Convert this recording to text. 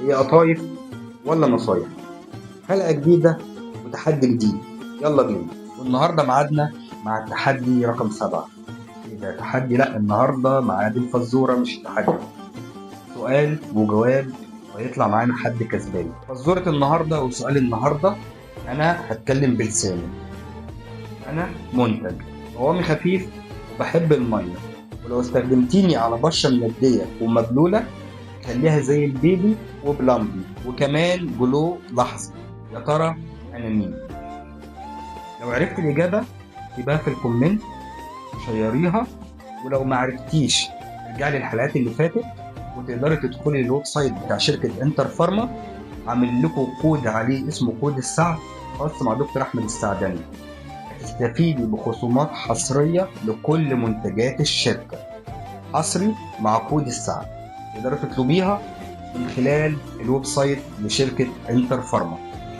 هي قطايف ولا نصايح؟ حلقة جديدة وتحدي جديد، يلا بينا. والنهاردة ميعادنا مع التحدي رقم 7. ايه ده تحدي؟ لا، النهاردة ميعاد الفزورة مش التحدي. سؤال وجواب ويطلع معانا حد كسبان. فزورة النهاردة وسؤال النهاردة: أنا هتكلم بلساني. أنا منتج قوامي خفيف وبحب المية، ولو استخدمتيني على بشرة مندية ومبلولة خليها زي البيبي وبلمبي وكمان جلو لحظي. يا ترى أنا مين؟ لو عرفت الإجابة اكتبها في الكومنت وشيريها، ولو ما عرفتيش ارجعي للحلقات اللي فاتت، وتقدري تدخلي الويب سايت بتاع شركة انتر فارما، عامل لكم كود عليه اسمه كود السعد خاص مع دكتور أحمد السعدني. هتستفيدي بخصومات حصرية لكل منتجات الشركة، حصري مع كود السعد. تقدري تطلبيها من خلال الويب سايت لشركة انتر فارما.